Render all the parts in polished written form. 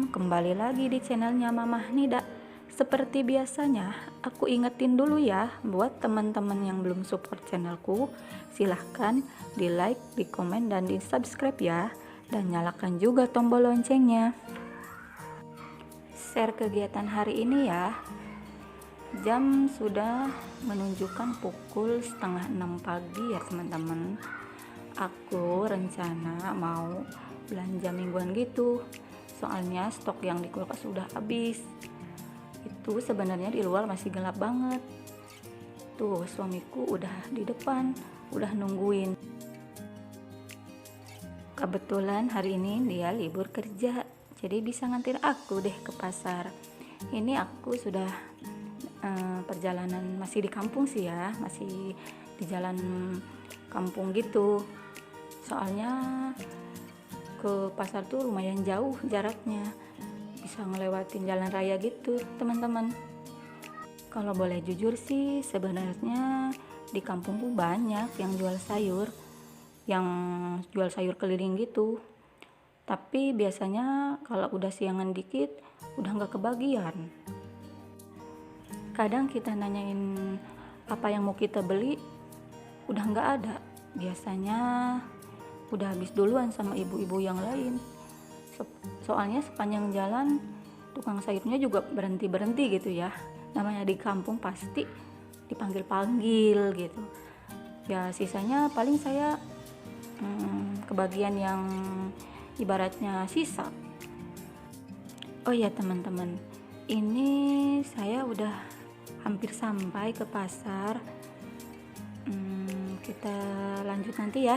kembali lagi di channelnya Mamah Nida. Seperti biasanya, aku ingetin dulu ya buat teman-teman yang belum support channelku, silahkan di like, di komen, dan di subscribe ya, dan nyalakan juga tombol loncengnya. Share kegiatan hari ini ya. Jam sudah menunjukkan pukul 5:30 pagi ya teman-teman. Aku rencana mau belanja mingguan gitu, soalnya stok yang di kulkas sudah habis. Itu sebenarnya di luar masih gelap banget. Tuh suamiku udah di depan, udah nungguin. Kebetulan hari ini dia libur kerja, jadi bisa nganter aku deh ke pasar. Ini aku sudah perjalanan masih di kampung sih ya, masih di jalan kampung gitu. Soalnya ke pasar tuh lumayan jauh jaraknya, bisa ngelewatin jalan raya gitu teman-teman. Kalau boleh jujur sih, sebenarnya di kampungku banyak yang jual sayur, yang jual sayur keliling gitu. Tapi biasanya kalau udah siangan dikit, udah nggak kebagian. Kadang kita nanyain apa yang mau kita beli, udah nggak ada. Biasanya udah habis duluan sama ibu-ibu yang lain. Soalnya sepanjang jalan tukang sayurnya juga berhenti-berhenti gitu ya. Namanya di kampung pasti dipanggil-panggil gitu. Ya sisanya paling saya kebagian yang ibaratnya sisa. Oh ya teman-teman, ini saya udah hampir sampai ke pasar. Kita lanjut nanti ya.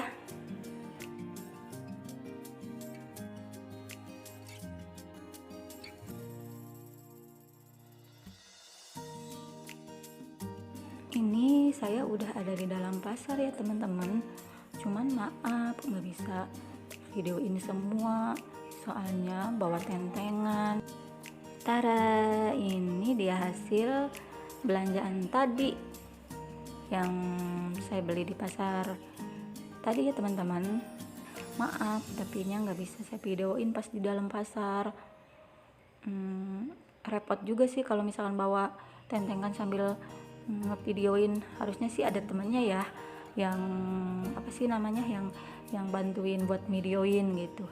Ini saya udah ada di dalam pasar ya teman-teman. Cuman maaf nggak bisa video ini semua, soalnya bawa tentengan. Tara, ini dia hasil belanjaan tadi yang saya beli di pasar tadi ya teman-teman. Maaf tapi nya nggak bisa saya videoin pas di dalam pasar. Repot juga sih kalau misalkan bawa tentengan sambil ngevideoin. Harusnya sih ada temennya ya, yang apa sih namanya, yang bantuin buat videoin gitu.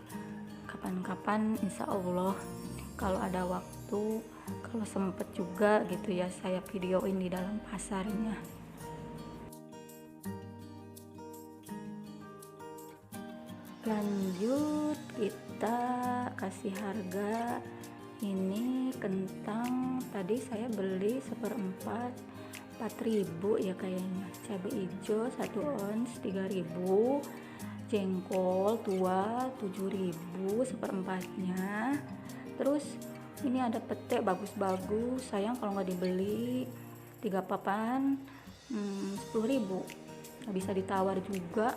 Kapan-kapan insya Allah kalau ada waktu, kalau sempet juga gitu ya, saya videoin di dalam pasarnya. Lanjut, kita kasih harga. Ini kentang tadi saya beli 1/4 4.000 ya kayaknya. Cabai hijau 1 ons 3.000. Jengkol tua 7.000 1/4-nya. Terus ini ada pete bagus-bagus, sayang kalau nggak dibeli. 3 papan 10.000, nggak bisa ditawar juga.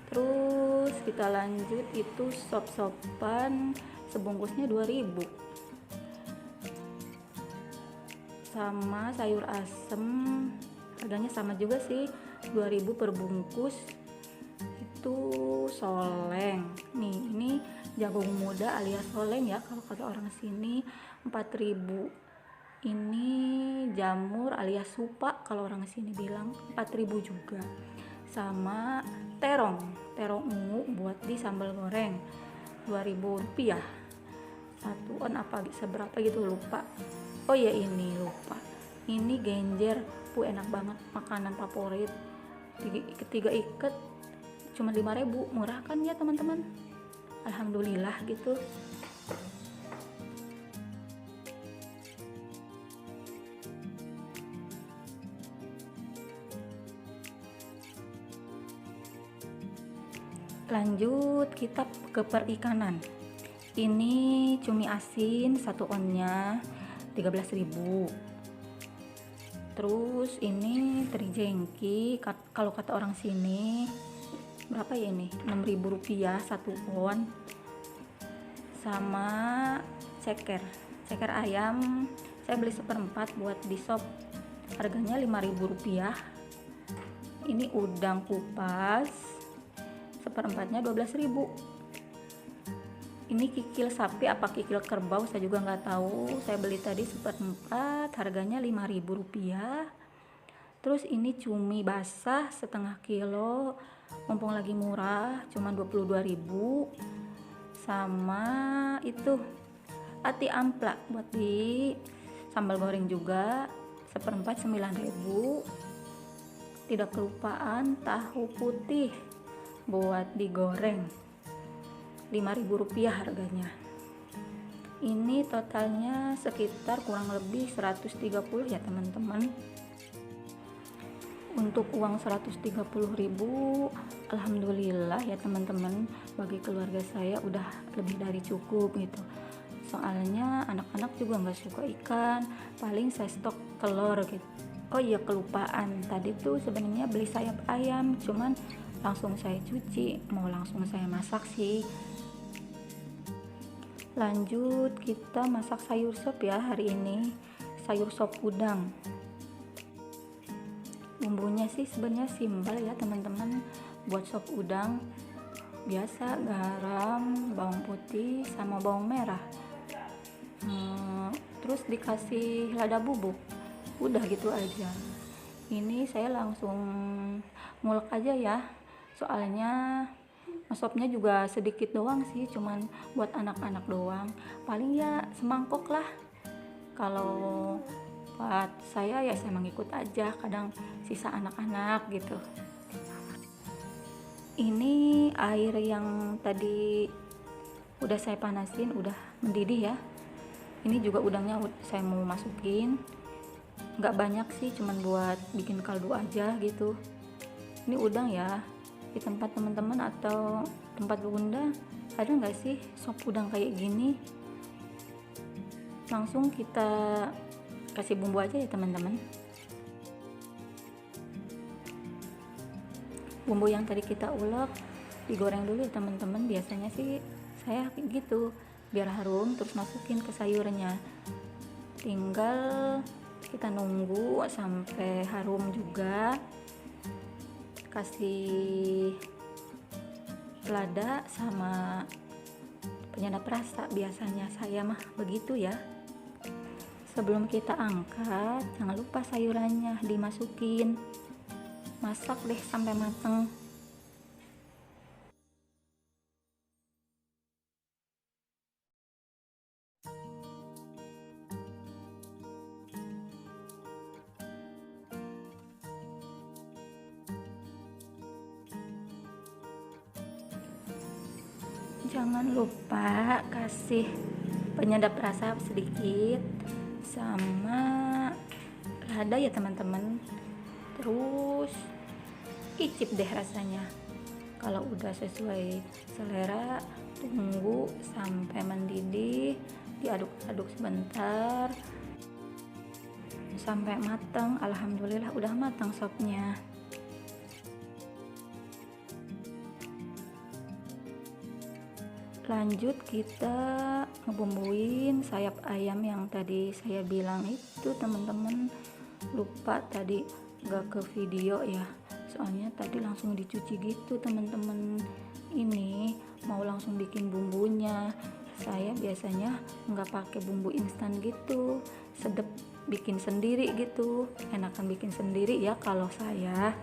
Terus kita lanjut, itu sop-sopan sebungkusnya 2.000. Sama sayur asem harganya sama juga sih, 2.000 per bungkus. Itu soleng nih, ini jagung muda alias soleng ya kalau kata orang sini, 4.000. Ini jamur alias supa kalau orang sini bilang, 4.000 juga. Sama terong ungu buat di sambal goreng, 2.000 rupiah. 1 on apa seberapa gitu lupa. Oh ya ini lupa, ini genjer, enak banget, makanan favorit. Ketiga ikat cuma 5.000, murah kan ya teman-teman, alhamdulillah gitu. Lanjut kita ke perikanan. Ini cumi asin 1 onnya 13.000. Terus ini teri jengki, kalau kata orang sini berapa ya ini, 6.000 rupiah 1 on. Sama ceker ayam saya beli 1/4 buat di sop, harganya 5.000 rupiah. Ini udang kupas 1/4-nya 12.000. Ini kikil sapi apa kikil kerbau saya juga nggak tahu. Saya beli tadi seperempat, harganya Rp5.000. Terus ini cumi basah setengah kilo, mumpung lagi murah, cuma 22.000. Sama itu ati ampla buat di sambal goreng juga, seperempat 9.000. Tidak kelupaan tahu putih buat digoreng, Rp5.000 harganya. Ini totalnya sekitar kurang lebih 130 ya teman-teman. Untuk uang 130.000, alhamdulillah ya teman-teman, bagi keluarga saya udah lebih dari cukup gitu. Soalnya anak-anak juga nggak suka ikan, paling saya stok telur gitu. Oh iya, kelupaan, tadi tuh sebenarnya beli sayap ayam, cuman langsung saya cuci, mau langsung saya masak sih. Lanjut kita masak sayur sop ya hari ini, sayur sop udang. Bumbunya sih sebenarnya simpel ya teman-teman. Buat sop udang biasa garam, bawang putih sama bawang merah, terus dikasih lada bubuk, udah gitu aja. Ini saya langsung ngulek aja ya, soalnya sopnya juga sedikit doang sih, cuman buat anak-anak doang, paling ya semangkok lah. Kalau buat saya ya saya mengikut aja, kadang sisa anak-anak gitu. Ini air yang tadi udah saya panasin, udah mendidih ya. Ini juga udangnya saya mau masukin, nggak banyak sih, cuman buat bikin kaldu aja gitu. Ini udang ya, di tempat teman-teman atau tempat bunda ada nggak sih sop udang kayak gini? Langsung kita kasih bumbu aja ya teman-teman. Bumbu yang tadi kita ulek digoreng dulu ya teman-teman. Biasanya sih saya gitu biar harum, terus masukin ke sayurnya. Tinggal kita nunggu sampai harum juga, kasih lada sama penyedap rasa, biasanya saya mah begitu ya. Sebelum kita angkat, jangan lupa sayurannya dimasukin, masak deh sampai mateng. Jangan lupa kasih penyedap rasa sedikit sama lada ya teman-teman. Terus icip deh rasanya. Kalau udah sesuai selera, tunggu sampai mendidih, diaduk-aduk sebentar sampai matang. Alhamdulillah udah matang sopnya. Lanjut kita ngebumbuin sayap ayam yang tadi saya bilang itu teman-teman. Lupa tadi gak ke video ya, soalnya tadi langsung dicuci gitu teman-teman. Ini mau langsung bikin bumbunya. Saya biasanya nggak pakai bumbu instan gitu, sedep bikin sendiri gitu, enakan bikin sendiri ya kalau saya.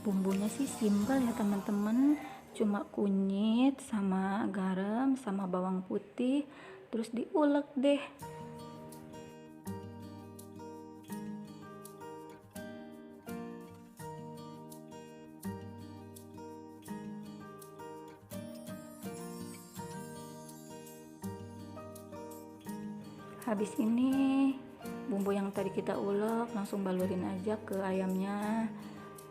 Bumbunya sih simpel ya teman-teman, cuma kunyit sama garam sama bawang putih, terus diulek deh. Habis ini bumbu yang tadi kita ulek langsung balurin aja ke ayamnya,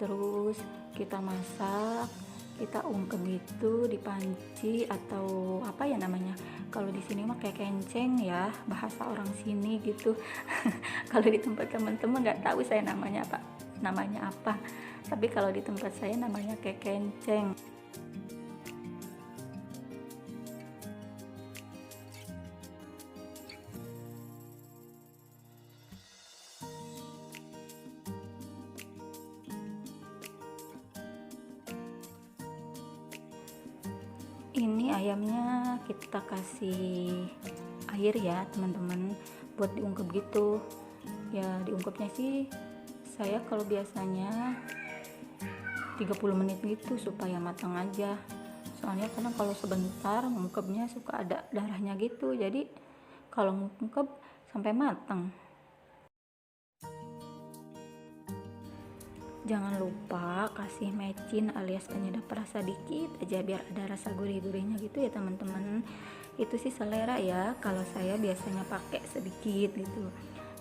terus kita masak, kita ungkep gitu di panci atau apa ya namanya, kalau di sini mah kayak kenceng ya, bahasa orang sini gitu. Kalau di tempat teman-teman nggak tahu saya namanya apa, tapi kalau di tempat saya namanya kayak kenceng. Ini ayamnya kita kasih air ya teman-teman, buat diungkep gitu ya. Diungkepnya sih saya kalau biasanya 30 menit gitu supaya matang aja, soalnya kadang kalau sebentar ngungkepnya suka ada darahnya gitu, jadi kalau ngungkep sampai matang. Jangan lupa kasih mecin alias penyedap rasa dikit aja biar ada rasa gurih-gurihnya gitu ya teman-teman. Itu sih selera ya, kalau saya biasanya pakai sedikit gitu.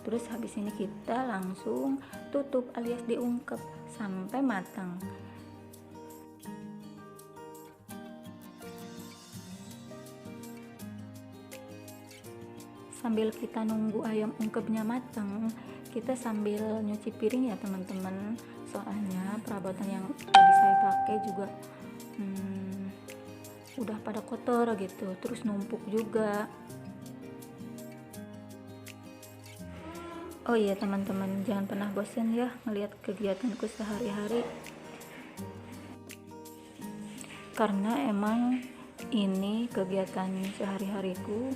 Terus habis ini kita langsung tutup alias diungkep sampai matang. Sambil kita nunggu ayam ungkepnya matang, kita sambil nyuci piring ya teman-teman, soalnya perabotan yang tadi saya pakai juga udah pada kotor gitu, terus numpuk juga. Oh iya teman-teman, jangan pernah bosan ya ngelihat kegiatanku sehari-hari, karena emang ini kegiatan sehari-hariku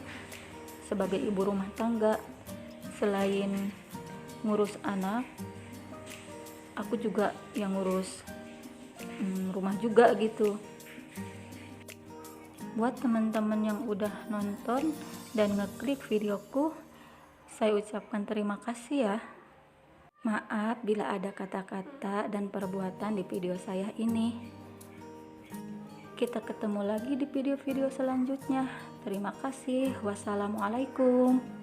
sebagai ibu rumah tangga. Selain ngurus anak, aku juga yang ngurus rumah juga gitu. Buat teman-teman yang udah nonton dan ngeklik videoku, saya ucapkan terima kasih ya. Maaf bila ada kata-kata dan perbuatan di video saya ini. Kita ketemu lagi di video-video selanjutnya. Terima kasih. Wassalamualaikum.